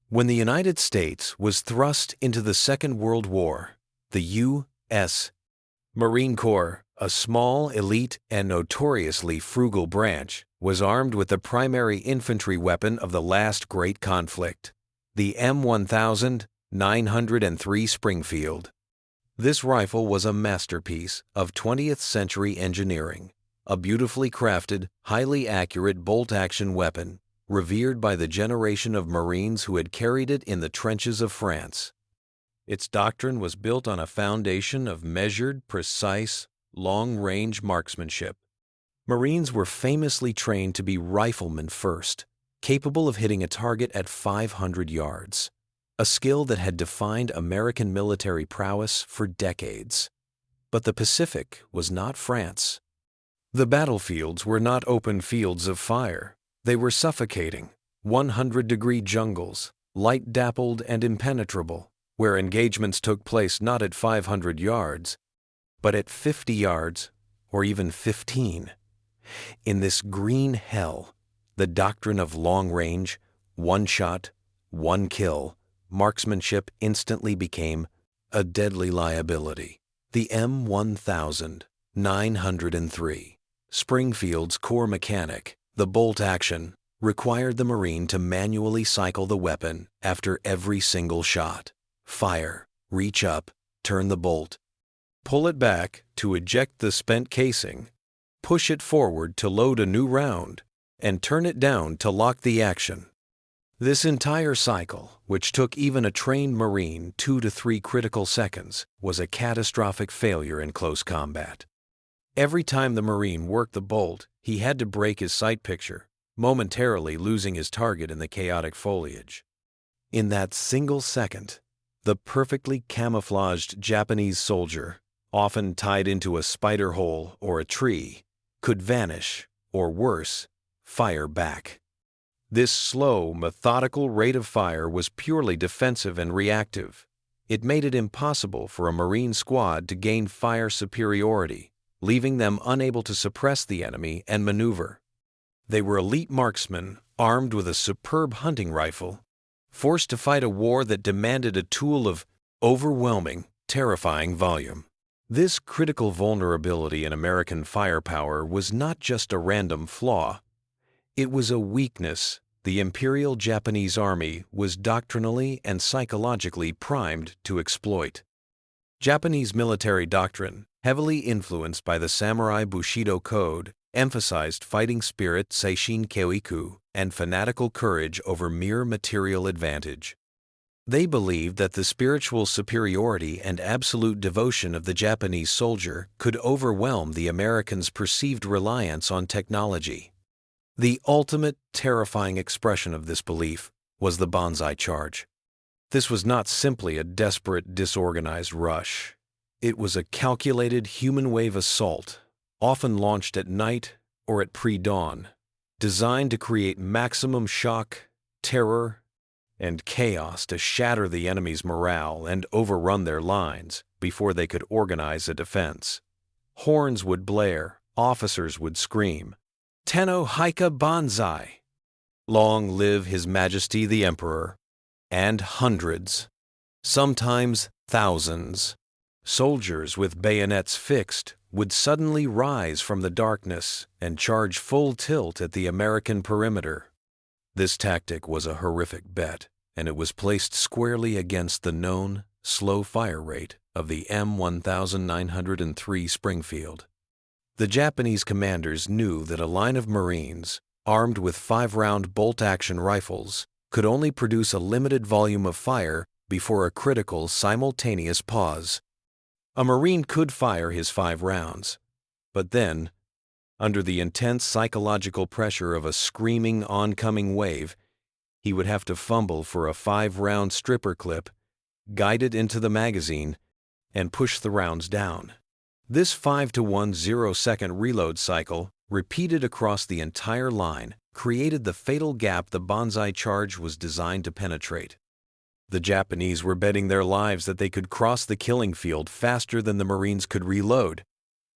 When the United States was thrust into the Second World War, the U.S. Marine Corps, a small, elite, and notoriously frugal branch, was armed with the primary infantry weapon of the last great conflict, the M1 903 Springfield. This rifle was a masterpiece of 20th-century engineering, a beautifully crafted, highly accurate bolt-action weapon, revered by the generation of Marines who had carried it in the trenches of France. Its doctrine was built on a foundation of measured, precise, long-range marksmanship. Marines were famously trained to be riflemen first, capable of hitting a target at 500 yards, a skill that had defined American military prowess for decades. But the Pacific was not France. The battlefields were not open fields of fire. They were suffocating, 100-degree jungles, light-dappled and impenetrable, where engagements took place not at 500 yards, but at 50 yards or even 15. In this green hell, the doctrine of long range, one shot, one kill, marksmanship instantly became a deadly liability. The M1 903, Springfield's core mechanic, the bolt action, required the Marine to manually cycle the weapon after every single shot. Fire, reach up, turn the bolt, pull it back to eject the spent casing, push it forward to load a new round, and turn it down to lock the action. This entire cycle, which took even a trained Marine 2 to 3 critical seconds, was a catastrophic failure in close combat. Every time the Marine worked the bolt, he had to break his sight picture, momentarily losing his target in the chaotic foliage. In that single second, the perfectly camouflaged Japanese soldier, often tied into a spider hole or a tree, could vanish, or worse, fire back. This slow, methodical rate of fire was purely defensive and reactive. It made it impossible for a Marine squad to gain fire superiority, leaving them unable to suppress the enemy and maneuver. They were elite marksmen armed with a superb hunting rifle, forced to fight a war that demanded a tool of overwhelming, terrifying volume. This critical vulnerability in American firepower was not just a random flaw. It was a weakness the Imperial Japanese Army was doctrinally and psychologically primed to exploit. Japanese military doctrine, heavily influenced by the samurai Bushido code, emphasized fighting spirit seishin keiku and fanatical courage over mere material advantage. They believed that the spiritual superiority and absolute devotion of the Japanese soldier could overwhelm the Americans' perceived reliance on technology. The ultimate terrifying expression of this belief was the Banzai charge. This was not simply a desperate, disorganized rush. It was a calculated human wave assault, often launched at night or at pre-dawn, designed to create maximum shock, terror, and chaos to shatter the enemy's morale and overrun their lines before they could organize a defense. Horns would blare, officers would scream, "Tenno Haika Banzai! Long live His Majesty the Emperor!" And hundreds, sometimes thousands, soldiers with bayonets fixed would suddenly rise from the darkness and charge full tilt at the American perimeter. This tactic was a horrific bet, and it was placed squarely against the known, slow fire rate of the M1 903 Springfield. The Japanese commanders knew that a line of Marines, armed with 5-round bolt-action rifles, could only produce a limited volume of fire before a critical simultaneous pause. A Marine could fire his 5 rounds, but then, under the intense psychological pressure of a screaming oncoming wave, he would have to fumble for a 5-round stripper clip, guide it into the magazine, and push the rounds down. This 5-to-1 0-second reload cycle, repeated across the entire line, created the fatal gap the Banzai charge was designed to penetrate. The Japanese were betting their lives that they could cross the killing field faster than the Marines could reload,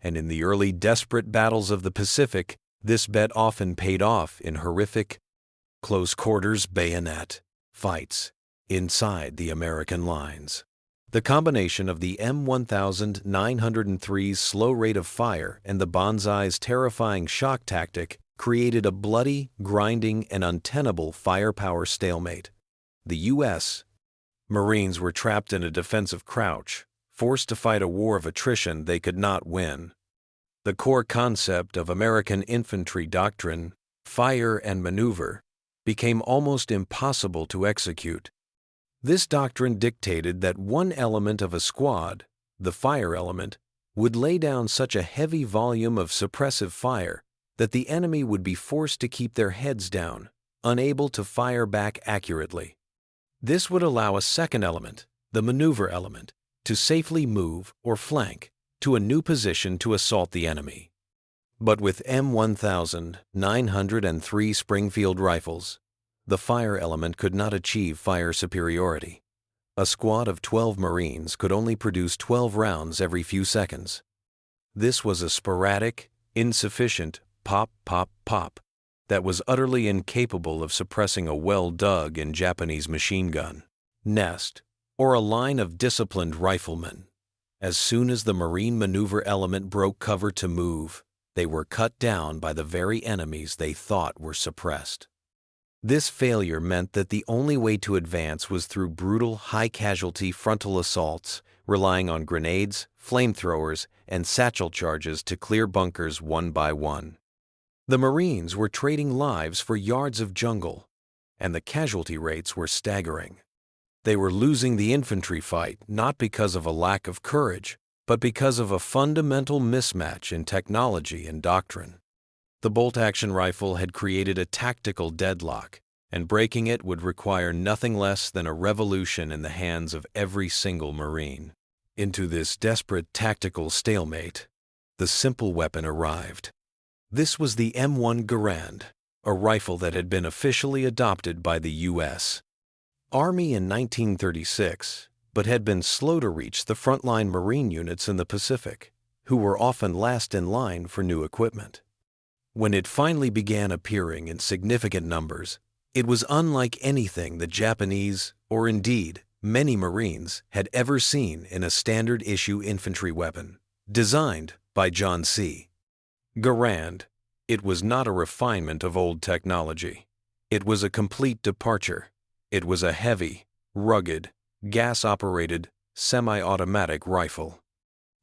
and in the early desperate battles of the Pacific, this bet often paid off in horrific, close-quarters bayonet fights. inside the American lines. The combination of the M1903's slow rate of fire and the Banzai's terrifying shock tactic created a bloody, grinding, and untenable firepower stalemate. The U.S. Marines were trapped in a defensive crouch, forced to fight a war of attrition they could not win. The core concept of American infantry doctrine, fire and maneuver, became almost impossible to execute. This doctrine dictated that one element of a squad, the fire element, would lay down such a heavy volume of suppressive fire that the enemy would be forced to keep their heads down, unable to fire back accurately. This would allow a second element, the maneuver element, to safely move or flank to a new position to assault the enemy. But with M1903 Springfield rifles, the fire element could not achieve fire superiority. A squad of 12 Marines could only produce 12 rounds every few seconds. This was a sporadic, insufficient pop, pop, pop that was utterly incapable of suppressing a well-dug in Japanese machine gun, nest, or a line of disciplined riflemen. As soon as the Marine maneuver element broke cover to move, they were cut down by the very enemies they thought were suppressed. This failure meant that the only way to advance was through brutal, high-casualty frontal assaults, relying on grenades, flamethrowers, and satchel charges to clear bunkers one by one. The Marines were trading lives for yards of jungle, and the casualty rates were staggering. They were losing the infantry fight not because of a lack of courage, but because of a fundamental mismatch in technology and doctrine. The bolt-action rifle had created a tactical deadlock, and breaking it would require nothing less than a revolution in the hands of every single Marine. Into this desperate tactical stalemate, the simple weapon arrived. This was the M1 Garand, a rifle that had been officially adopted by the U.S. Army in 1936, but had been slow to reach the frontline Marine units in the Pacific, who were often last in line for new equipment. When it finally began appearing in significant numbers, it was unlike anything the Japanese, or indeed many Marines, had ever seen in a standard-issue infantry weapon, designed by John C. Garand. It was not a refinement of old technology. It was a complete departure. It was a heavy, rugged, gas-operated, semi-automatic rifle.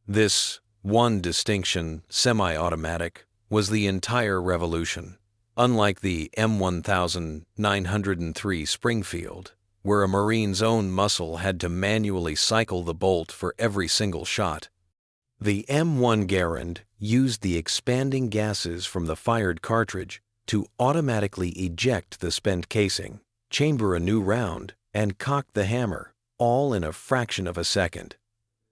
This one distinction, semi-automatic, was the entire revolution. Unlike the M1903 Springfield, where a Marine's own muscle had to manually cycle the bolt for every single shot, the M1 Garand used the expanding gases from the fired cartridge to automatically eject the spent casing, chamber a new round, and cock the hammer, all in a fraction of a second.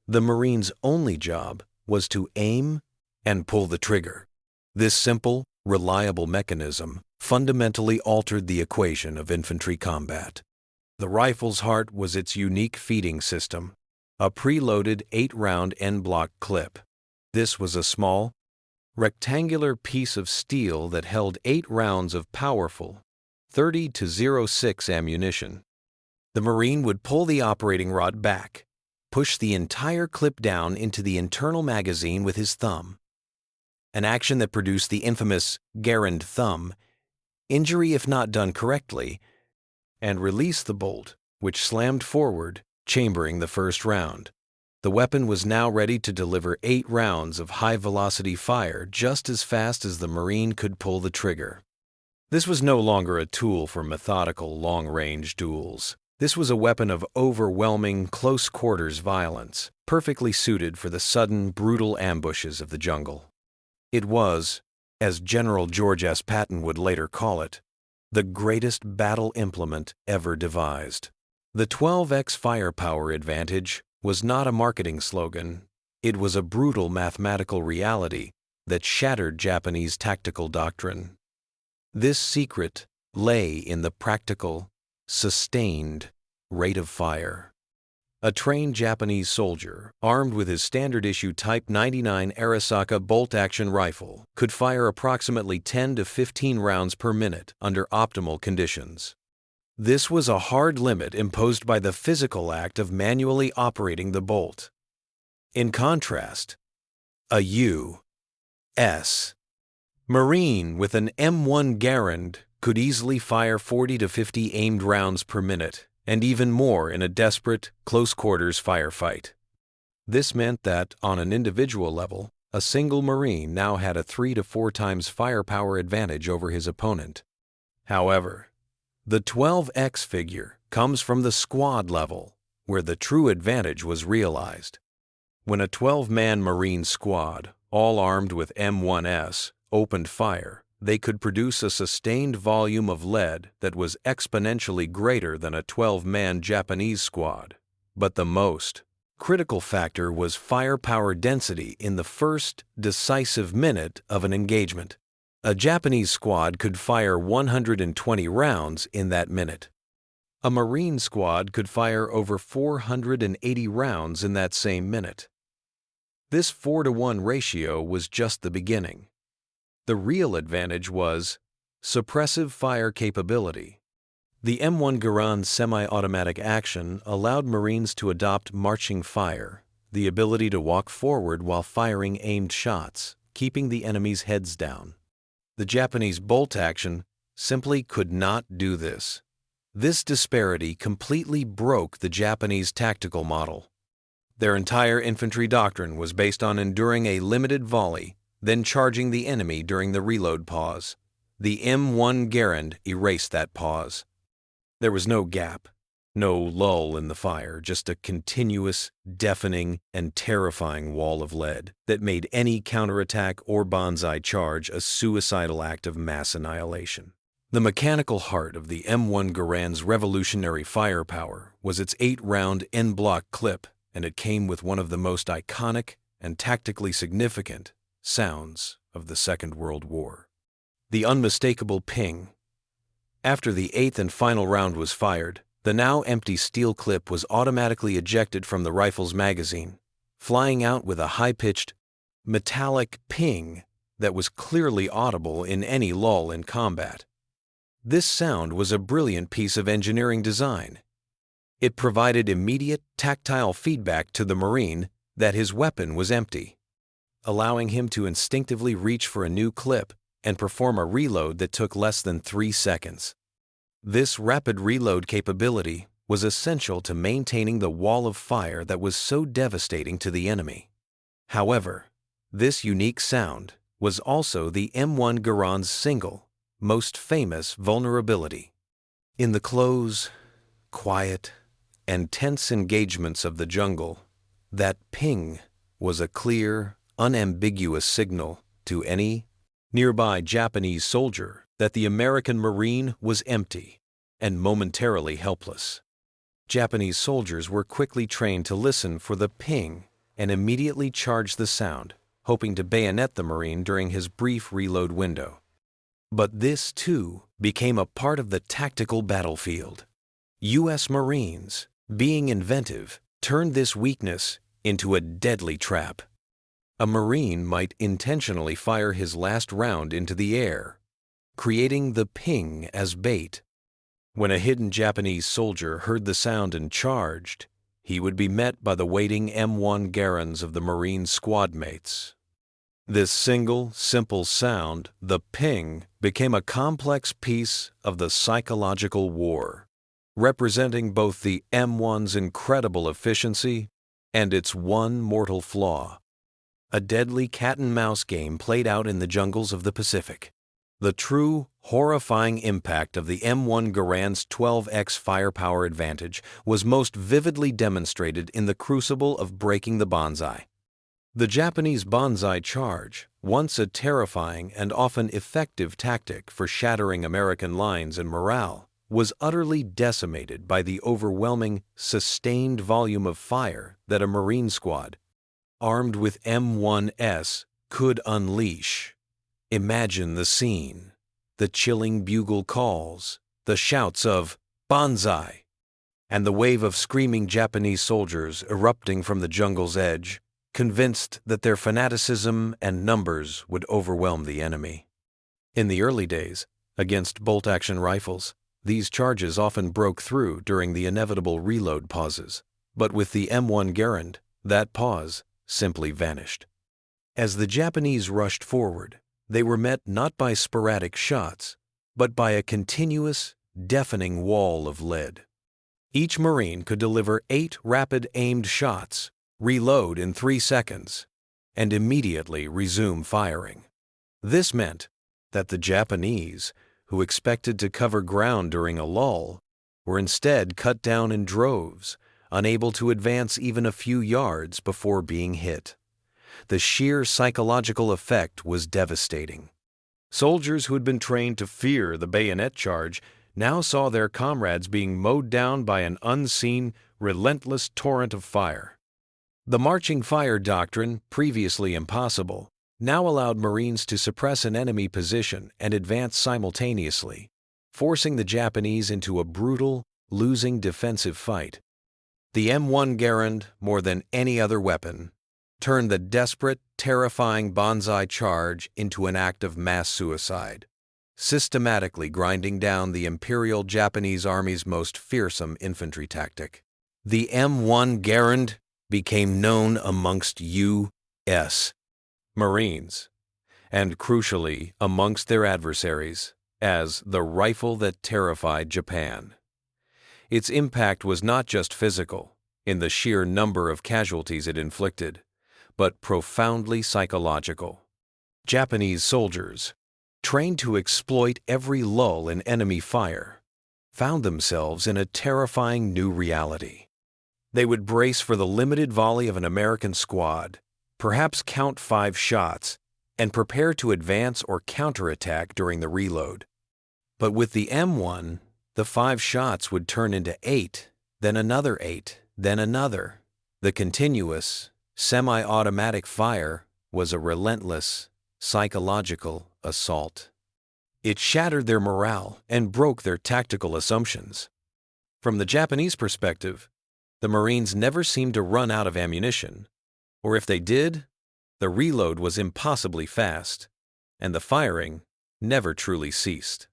The Marine's only job was to aim and pull the trigger. This simple, reliable mechanism fundamentally altered the equation of infantry combat. The rifle's heart was its unique feeding system, a preloaded 8-round en-bloc clip. This was a small, rectangular piece of steel that held 8 rounds of powerful 30-06 ammunition. The Marine would pull the operating rod back, push the entire clip down into the internal magazine with his thumb, an action that produced the infamous Garand thumb, injury if not done correctly, and release the bolt, which slammed forward, chambering the first round. The weapon was now ready to deliver 8 rounds of high-velocity fire just as fast as the Marine could pull the trigger. This was no longer a tool for methodical, long-range duels. This was a weapon of overwhelming, close-quarters violence, perfectly suited for the sudden, brutal ambushes of the jungle. It was, as General George S. Patton would later call it, the greatest battle implement ever devised. The 12x firepower advantage was not a marketing slogan. It was a brutal mathematical reality that shattered Japanese tactical doctrine. This secret lay in the practical, sustained rate of fire. A trained Japanese soldier, armed with his standard-issue Type 99 Arisaka bolt-action rifle, could fire approximately 10 to 15 rounds per minute under optimal conditions. This was a hard limit imposed by the physical act of manually operating the bolt. In contrast, a U.S. Marine with an M1 Garand could easily fire 40 to 50 aimed rounds per minute, and even more in a desperate, close-quarters firefight. This meant that, on an individual level, a single Marine now had a 3 to 4 times firepower advantage over his opponent. However, the 12x figure comes from the squad level, where the true advantage was realized. When a 12-man Marine squad, all armed with M1s, opened fire, they could produce a sustained volume of lead that was exponentially greater than a 12-man Japanese squad. But the most critical factor was firepower density in the first decisive minute of an engagement. A Japanese squad could fire 120 rounds in that minute. A Marine squad could fire over 480 rounds in that same minute. This 4-to-1 ratio was just the beginning. The real advantage was suppressive fire capability. The M1 Garand semi-automatic action allowed Marines to adopt marching fire, the ability to walk forward while firing aimed shots, keeping the enemy's heads down. The Japanese bolt action simply could not do this. This disparity completely broke the Japanese tactical model. Their entire infantry doctrine was based on enduring a limited volley, then charging the enemy during the reload pause. The M1 Garand erased that pause. There was no gap, no lull in the fire, just a continuous, deafening, and terrifying wall of lead that made any counterattack or Banzai charge a suicidal act of mass annihilation. The mechanical heart of the M1 Garand's revolutionary firepower was its 8-round en-bloc clip, and it came with one of the most iconic and tactically significant sounds of the Second World War. The unmistakable ping. After the 8th and final round was fired, the now empty steel clip was automatically ejected from the rifle's magazine, flying out with a high-pitched, metallic ping that was clearly audible in any lull in combat. This sound was a brilliant piece of engineering design. It provided immediate tactile feedback to the Marine that his weapon was empty, allowing him to instinctively reach for a new clip and perform a reload that took less than 3 seconds. This rapid reload capability was essential to maintaining the wall of fire that was so devastating to the enemy. However, this unique sound was also the M1 Garand's single, most famous vulnerability. In the close, quiet, and tense engagements of the jungle, that ping was a clear, unambiguous signal to any nearby Japanese soldier that the American Marine was empty and momentarily helpless. Japanese soldiers were quickly trained to listen for the ping and immediately charge the sound, hoping to bayonet the Marine during his brief reload window. But this, too, became a part of the tactical battlefield. U.S. Marines, being inventive, turned this weakness into a deadly trap. A Marine might intentionally fire his last round into the air, creating the ping as bait. When a hidden Japanese soldier heard the sound and charged, he would be met by the waiting M1 Garands of the Marine squad mates. This single, simple sound, the ping, became a complex piece of the psychological war, representing both the M1's incredible efficiency and its one mortal flaw. A deadly cat-and-mouse game played out in the jungles of the Pacific. The true, horrifying impact of the M1 Garand's 12x firepower advantage was most vividly demonstrated in the crucible of breaking the Banzai. The Japanese Banzai charge, once a terrifying and often effective tactic for shattering American lines and morale, was utterly decimated by the overwhelming, sustained volume of fire that a Marine squad, armed with M1s, could unleash. Imagine the scene, the chilling bugle calls, the shouts of "Banzai," and the wave of screaming Japanese soldiers erupting from the jungle's edge, convinced that their fanaticism and numbers would overwhelm the enemy. In the early days, against bolt-action rifles, These charges often broke through during the inevitable reload pauses, but with the M1 Garand, that pause simply vanished. As the Japanese rushed forward, they were met not by sporadic shots, but by a continuous, deafening wall of lead. Each Marine could deliver 8 rapid-aimed shots, reload in 3 seconds, and immediately resume firing. This meant that the Japanese, who expected to cover ground during a lull, were instead cut down in droves, unable to advance even a few yards before being hit. The sheer psychological effect was devastating. Soldiers who had been trained to fear the bayonet charge now saw their comrades being mowed down by an unseen, relentless torrent of fire. The marching fire doctrine, previously impossible, now allowed Marines to suppress an enemy position and advance simultaneously, forcing the Japanese into a brutal, losing defensive fight. The M1 Garand, more than any other weapon, turned the desperate, terrifying Banzai charge into an act of mass suicide, systematically grinding down the Imperial Japanese Army's most fearsome infantry tactic. The M1 Garand became known amongst U.S. Marines, and crucially amongst their adversaries, as the rifle that terrified Japan. Its impact was not just physical, in the sheer number of casualties it inflicted, but profoundly psychological. Japanese soldiers, trained to exploit every lull in enemy fire, found themselves in a terrifying new reality. They would brace for the limited volley of an American squad, perhaps count 5 shots, and prepare to advance or counterattack during the reload. But with the M1, the 5 shots would turn into 8, then another 8, then another. The continuous, semi-automatic fire was a relentless, psychological assault. It shattered their morale and broke their tactical assumptions. From the Japanese perspective, the Marines never seemed to run out of ammunition, or if they did, the reload was impossibly fast, and the firing never truly ceased.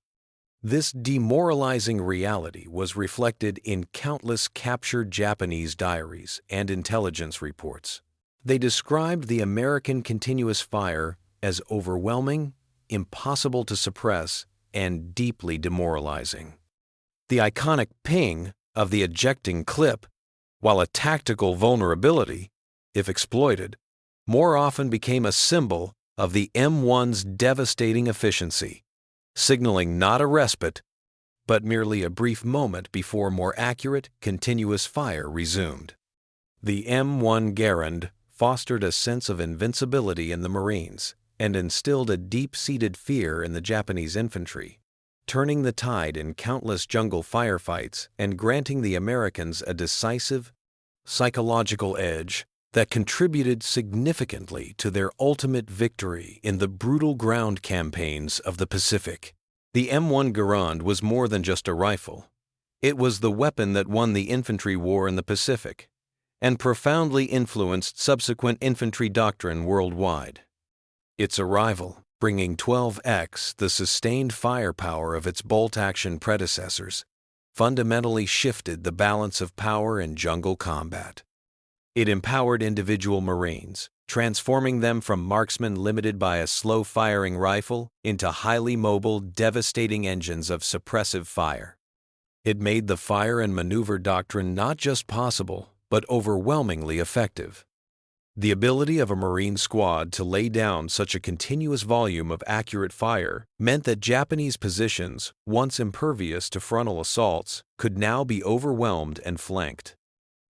This demoralizing reality was reflected in countless captured Japanese diaries and intelligence reports. They described the American continuous fire as overwhelming, impossible to suppress, and deeply demoralizing. The iconic ping of the ejecting clip, while a tactical vulnerability, if exploited, more often became a symbol of the M1's devastating efficiency, signaling not a respite, but merely a brief moment before more accurate, continuous fire resumed. The M1 Garand fostered a sense of invincibility in the Marines and instilled a deep-seated fear in the Japanese infantry, turning the tide in countless jungle firefights and granting the Americans a decisive, psychological edge that contributed significantly to their ultimate victory in the brutal ground campaigns of the Pacific. The M1 Garand was more than just a rifle. It was the weapon that won the infantry war in the Pacific and profoundly influenced subsequent infantry doctrine worldwide. Its arrival, bringing 12x the sustained firepower of its bolt-action predecessors, fundamentally shifted the balance of power in jungle combat. It empowered individual Marines, transforming them from marksmen limited by a slow-firing rifle into highly mobile, devastating engines of suppressive fire. It made the fire and maneuver doctrine not just possible, but overwhelmingly effective. The ability of a Marine squad to lay down such a continuous volume of accurate fire meant that Japanese positions, once impervious to frontal assaults, could now be overwhelmed and flanked.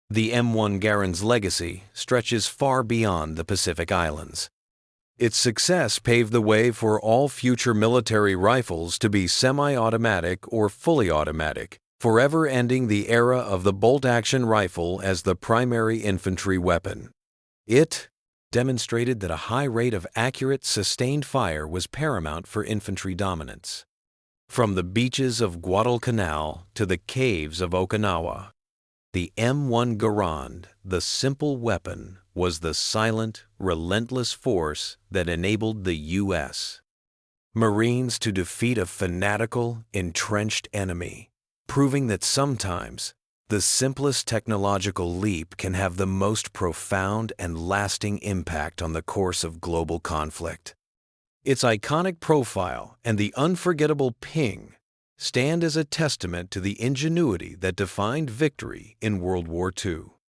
The M1 Garand's legacy stretches far beyond the Pacific Islands. Its success paved the way for all future military rifles to be semi-automatic or fully automatic, forever ending the era of the bolt-action rifle as the primary infantry weapon. It demonstrated that a high rate of accurate, sustained fire was paramount for infantry dominance. From the beaches of Guadalcanal to the caves of Okinawa, the M1 Garand, the simple weapon, was the silent, relentless force that enabled the U.S. Marines to defeat a fanatical, entrenched enemy, proving that sometimes the simplest technological leap can have the most profound and lasting impact on the course of global conflict. Its iconic profile and the unforgettable ping stand as a testament to the ingenuity that defined victory in World War II.